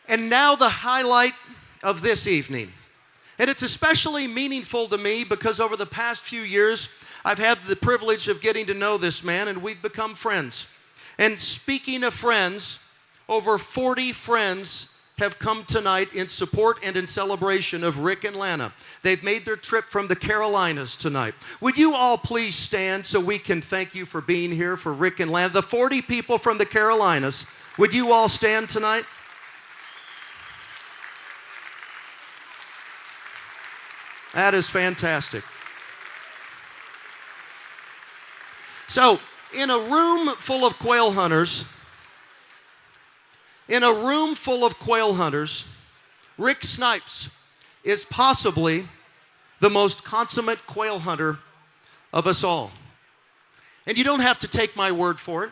And now the highlight of this evening. And it's especially meaningful to me because over the past few years, I've had the privilege of getting to know this man, and we've become friends. And speaking of friends, over 40 friends have come tonight in support and in celebration of Rick and Lana. They've made their trip from the Carolinas tonight. Would you all please stand so we can thank you for being here for Rick and Lana? The 40 people from the Carolinas, would you all stand tonight? That is fantastic. So, in a room full of quail hunters, Rick Snipes is possibly the most consummate quail hunter of us all. And you don't have to take my word for it.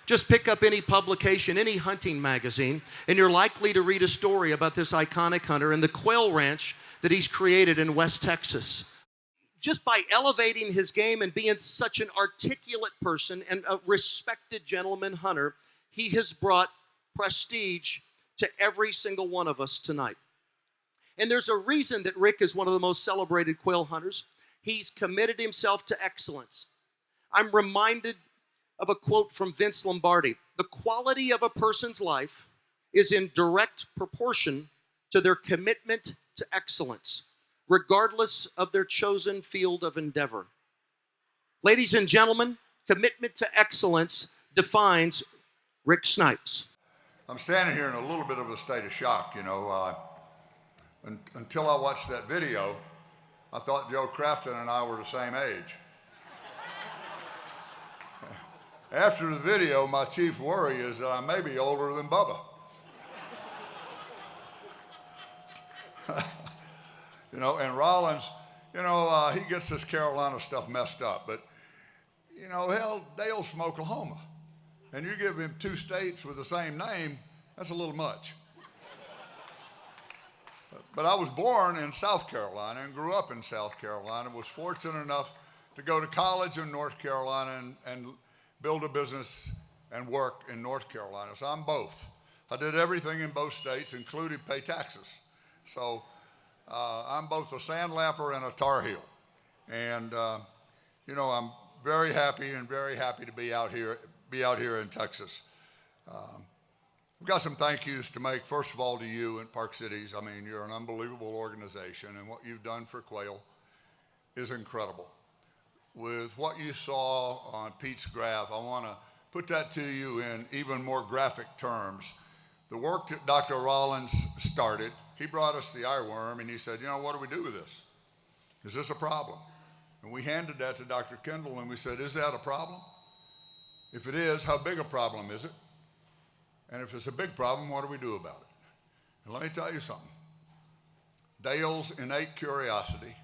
Just pick up any publication, any hunting magazine, and you're likely to read a story about this iconic hunter and the quail ranch that he's created in West Texas. Just by elevating his game and being such an articulate person and a respected gentleman hunter, he has brought prestige to every single one of us tonight. And there's a reason that Rick is one of the most celebrated quail hunters. He's committed himself to excellence. I'm reminded of a quote from Vince Lombardi. The quality of a person's life is in direct proportion to their commitment to excellence, regardless of their chosen field of endeavor. Ladies and gentlemen, commitment to excellence defines Rick Snipes. I'm standing here in a little bit of a state of shock, until I watched that video, I thought Joe Crafton and I were the same age. After the video, my chief worry is that I may be older than Bubba. And Rollins, he gets this Carolina stuff messed up, but, hell, Dale's from Oklahoma. And you give him two states with the same name, that's a little much. But I was born in South Carolina and grew up in South Carolina, was fortunate enough to go to college in North Carolina and build a business and work in North Carolina. So I'm both. I did everything in both states, including pay taxes. So I'm both a sandlapper and a Tar Heel. And, I'm very happy to be out here in Texas. We've got some thank yous to make, first of all, to you and Park Cities. I mean, you're an unbelievable organization, and what you've done for quail is incredible. With what you saw on Pete's graph, I want to put that to you in even more graphic terms. The work that Dr. Rollins started, he brought us the eyeworm, and he said, what do we do with this? Is this a problem? And we handed that to Dr. Kendall, and we said, is that a problem? If it is, how big a problem is it? And if it's a big problem, what do we do about it? And let me tell you something. Dale's innate curiosity,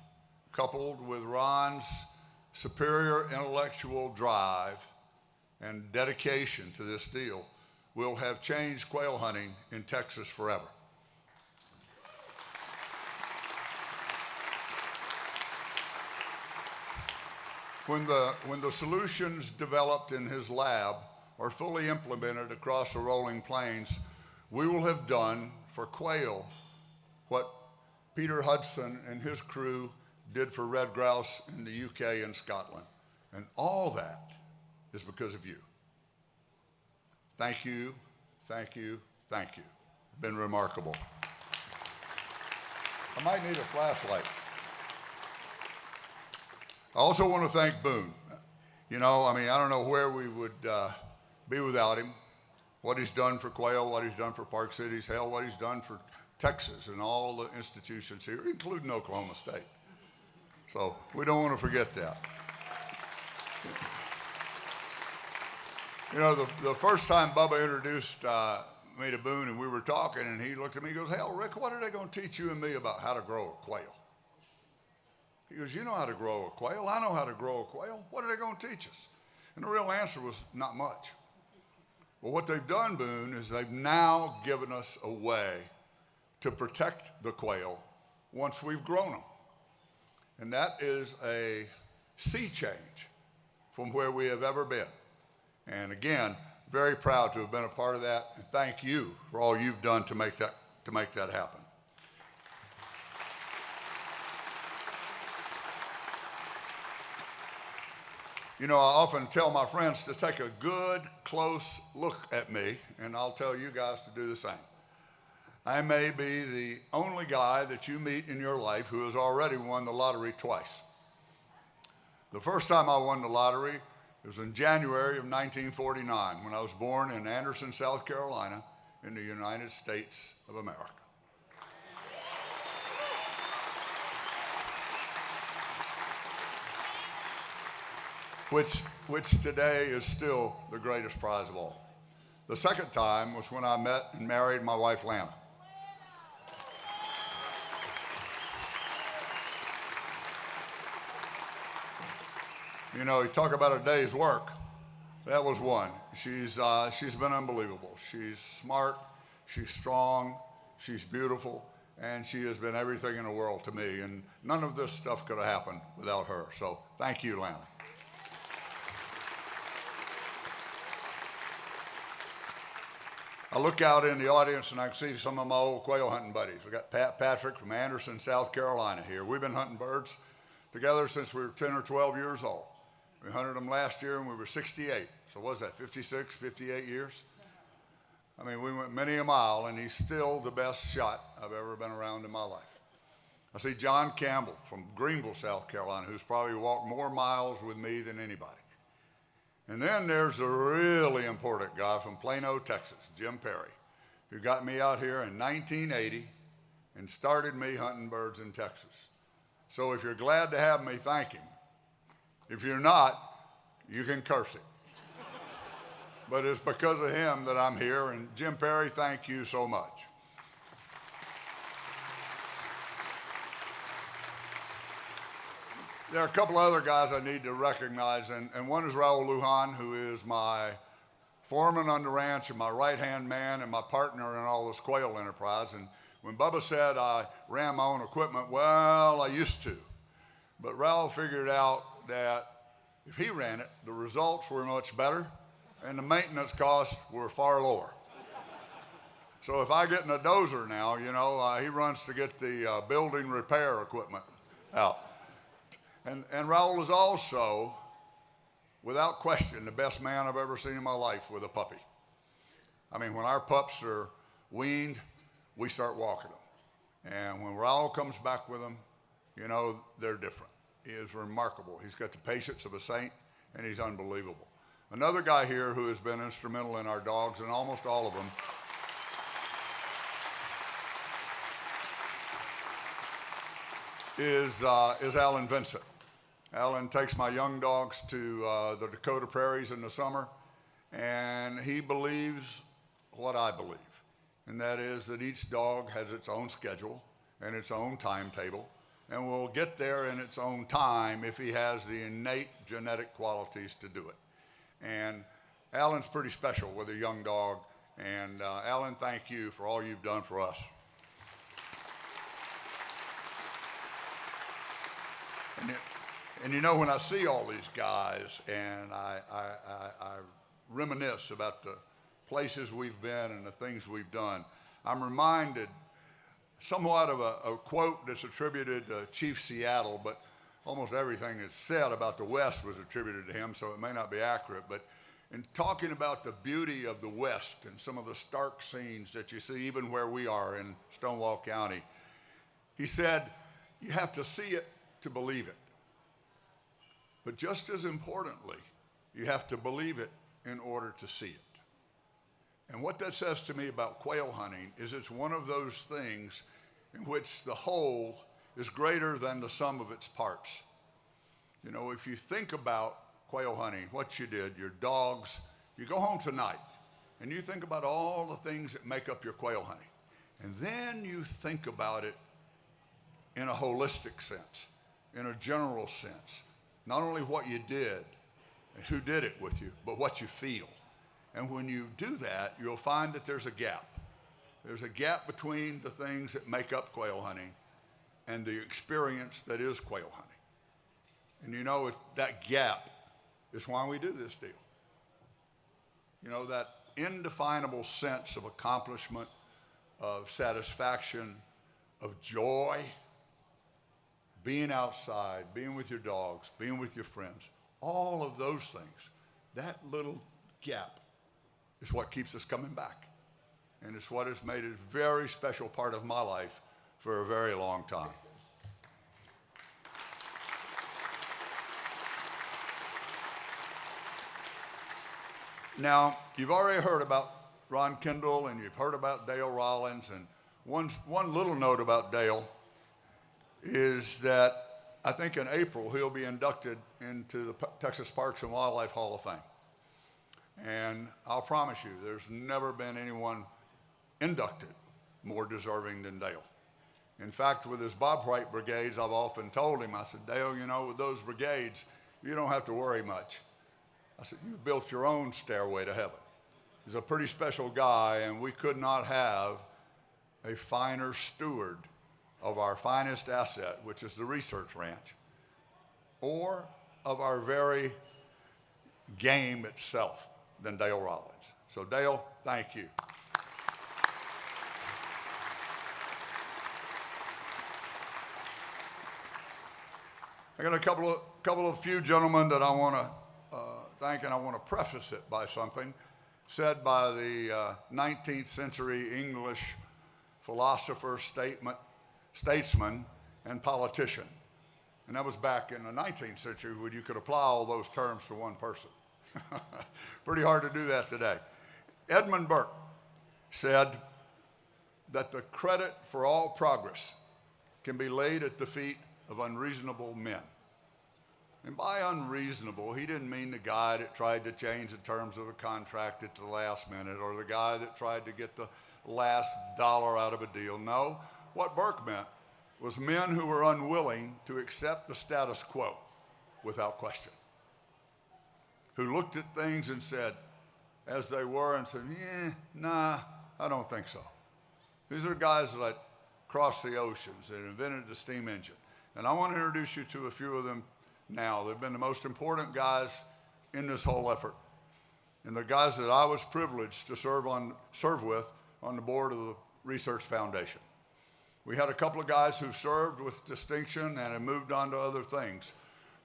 coupled with Ron's superior intellectual drive and dedication to this deal, will have changed quail hunting in Texas forever. When the solutions developed in his lab are fully implemented across the rolling plains, we will have done for quail what Peter Hudson and his crew did for red grouse in the UK and Scotland. And all that is because of you. Thank you, thank you, thank you. It's been remarkable. I might need a flashlight. I also want to thank Boone. I don't know where we would be without him. What he's done for quail, what he's done for Park Cities, hell, what he's done for Texas and all the institutions here, including Oklahoma State. So we don't want to forget that. The first time Bubba introduced me to Boone and we were talking, and he looked at me and goes, hell, Rick, what are they going to teach you and me about how to grow a quail? He goes, you know how to grow a quail. I know how to grow a quail. What are they going to teach us? And the real answer was not much. Well, what they've done, Boone, is they've now given us a way to protect the quail once we've grown them. And that is a sea change from where we have ever been. And again, very proud to have been a part of that. And thank you for all you've done to make that to make that happen. You know, I often tell my friends to take a good, close look at me, and I'll tell you guys to do the same. I may be the only guy that you meet in your life who has already won the lottery twice. The first time I won the lottery was in January of 1949 when I was born in Anderson, South Carolina, in the United States of America. Which today is still the greatest prize of all. The second time was when I met and married my wife, Lana. You know, you talk about a day's work. That was one. She's been unbelievable. She's smart, she's strong, she's beautiful, and she has been everything in the world to me. And none of this stuff could have happened without her. So thank you, Lana. I look out in the audience and I can see some of my old quail hunting buddies. We got Pat Patrick from Anderson, South Carolina here. We've been hunting birds together since we were 10 or 12 years old. We hunted them last year and we were 68. So what was that, 56, 58 years? I mean, we went many a mile and he's still the best shot I've ever been around in my life. I see John Campbell from Greenville, South Carolina, who's probably walked more miles with me than anybody. And then there's a really important guy from Plano, Texas, Jim Perry, who got me out here in 1980 and started me hunting birds in Texas. So if you're glad to have me, thank him. If you're not, you can curse him. But it's because of him that I'm here, and Jim Perry, thank you so much. There are a couple other guys I need to recognize, and one is Raul Lujan, who is my foreman on the ranch and my right-hand man and my partner in all this quail enterprise. And when Bubba said I ran my own equipment, well, I used to. But Raul figured out that if he ran it, the results were much better and the maintenance costs were far lower. So if I get in a dozer now, you know, he runs to get the building repair equipment out. And Raul is also, without question, the best man I've ever seen in my life with a puppy. I mean, when our pups are weaned, we start walking them. And when Raul comes back with them, you know, they're different. He is remarkable. He's got the patience of a saint, and he's unbelievable. Another guy here who has been instrumental in our dogs, and almost all of them, is Alan Vincent. Alan takes my young dogs to the Dakota prairies in the summer, and he believes what I believe, and that is that each dog has its own schedule and its own timetable, and will get there in its own time if he has the innate genetic qualities to do it. And Alan's pretty special with a young dog, and Alan, thank you for all you've done for us. And you know, when I see all these guys and I reminisce about the places we've been and the things we've done, I'm reminded somewhat of a quote that's attributed to Chief Seattle, but almost everything that's said about the West was attributed to him, so it may not be accurate. But in talking about the beauty of the West and some of the stark scenes that you see even where we are in Stonewall County, he said, you have to see it to believe it. But just as importantly, you have to believe it in order to see it. And what that says to me about quail hunting is it's one of those things in which the whole is greater than the sum of its parts. You know, if you think about quail hunting, what you did, your dogs, you go home tonight and you think about all the things that make up your quail hunting. And then you think about it in a holistic sense, in a general sense. Not only what you did and who did it with you, but what you feel. And when you do that, you'll find that there's a gap. There's a gap between the things that make up quail hunting and the experience that is quail hunting. And you know, that gap is why we do this deal. You know, that indefinable sense of accomplishment of satisfaction, of joy, being outside, being with your dogs, being with your friends, all of those things, that little gap is what keeps us coming back. And it's what has made it a very special part of my life for a very long time. Now, you've already heard about Ron Kendall and you've heard about Dale Rollins, and one little note about Dale is that I think in April he'll be inducted into the Texas Parks and Wildlife Hall of Fame. And I'll promise you, there's never been anyone inducted more deserving than Dale. In fact, with his bobwhite brigades, I've often told him, I said, Dale, you know, with those brigades, you don't have to worry much. I said, you built your own stairway to heaven. He's a pretty special guy, and we could not have a finer steward of our finest asset, which is the research ranch, or of our very game itself than Dale Rollins. So Dale, thank you. I got a couple of few gentlemen that I want to thank, and I want to preface it by something said by the 19th century English philosopher, statesman, and politician. And that was back in the 19th century when you could apply all those terms to one person. Pretty hard to do that today. Edmund Burke said that the credit for all progress can be laid at the feet of unreasonable men. And by unreasonable, he didn't mean the guy that tried to change the terms of the contract at the last minute, or the guy that tried to get the last dollar out of a deal. No, what Burke meant was men who were unwilling to accept the status quo without question, who looked at things and said, as they were, and said, nah, I don't think so. These are guys that crossed the oceans and invented the steam engine. And I want to introduce you to a few of them now. They've been the most important guys in this whole effort, and the guys that I was privileged to serve with on the board of the Research Foundation. We had a couple of guys who served with distinction and have moved on to other things.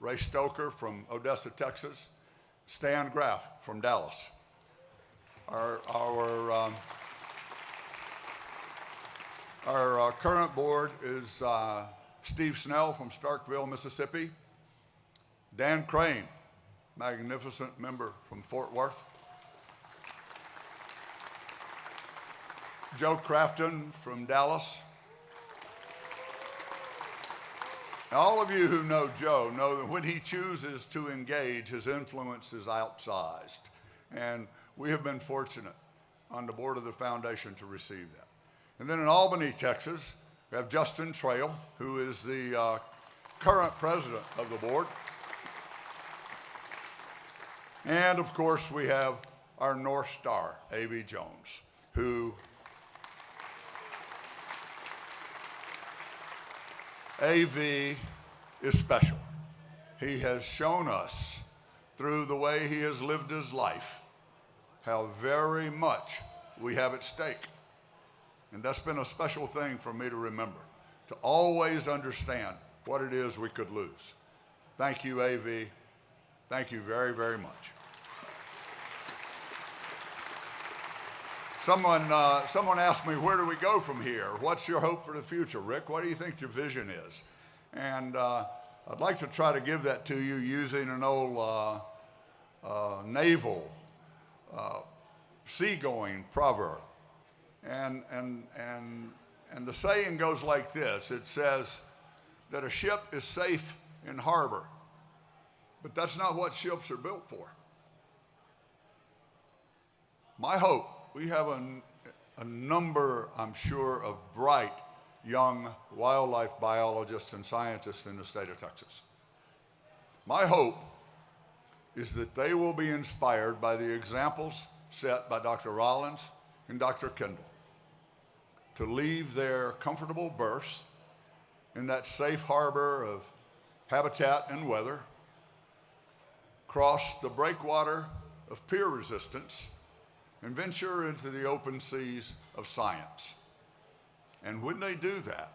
Ray Stoker from Odessa, Texas. Stan Graff from Dallas. Our current board is Steve Snell from Starkville, Mississippi. Dan Crane, magnificent member from Fort Worth. Joe Crafton from Dallas. Now, all of you who know Joe know that when he chooses to engage, his influence is outsized. And we have been fortunate on the board of the foundation to receive that. And then in Albany, Texas, we have Justin Trail, who is the current president of the board. And of course, we have our North Star, A.V. Jones, who A.V. is special. He has shown us through the way he has lived his life how very much we have at stake. And that's been a special thing for me to remember, to always understand what it is we could lose. Thank you, A.V. Thank you very, very much. Someone asked me, where do we go from here? What's your hope for the future, Rick? What do you think your vision is? And I'd like to try to give that to you using an old naval seagoing proverb. And the saying goes like this. It says that a ship is safe in harbor, but that's not what ships are built for. My hope, we have a number, I'm sure, of bright young wildlife biologists and scientists in the state of Texas. My hope is that they will be inspired by the examples set by Dr. Rollins and Dr. Kendall to leave their comfortable berths in that safe harbor of habitat and weather, cross the breakwater of peer resistance, and venture into the open seas of science. And when they do that,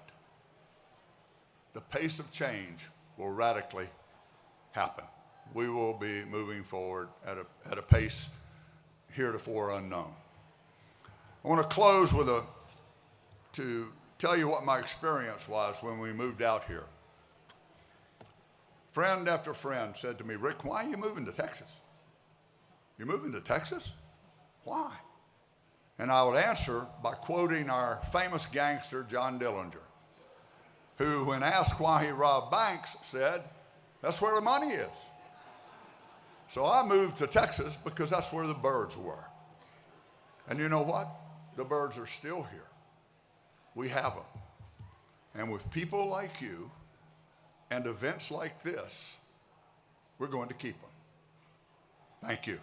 the pace of change will radically happen. We will be moving forward at a pace heretofore unknown. I want to close to tell you what my experience was when we moved out here. Friend after friend said to me, Rick, why are you moving to Texas? You're moving to Texas? Why? And I would answer by quoting our famous gangster, John Dillinger, who, when asked why he robbed banks, said, that's where the money is. So I moved to Texas because that's where the birds were. And you know what? The birds are still here. We have them. And with people like you and events like this, we're going to keep them. Thank you.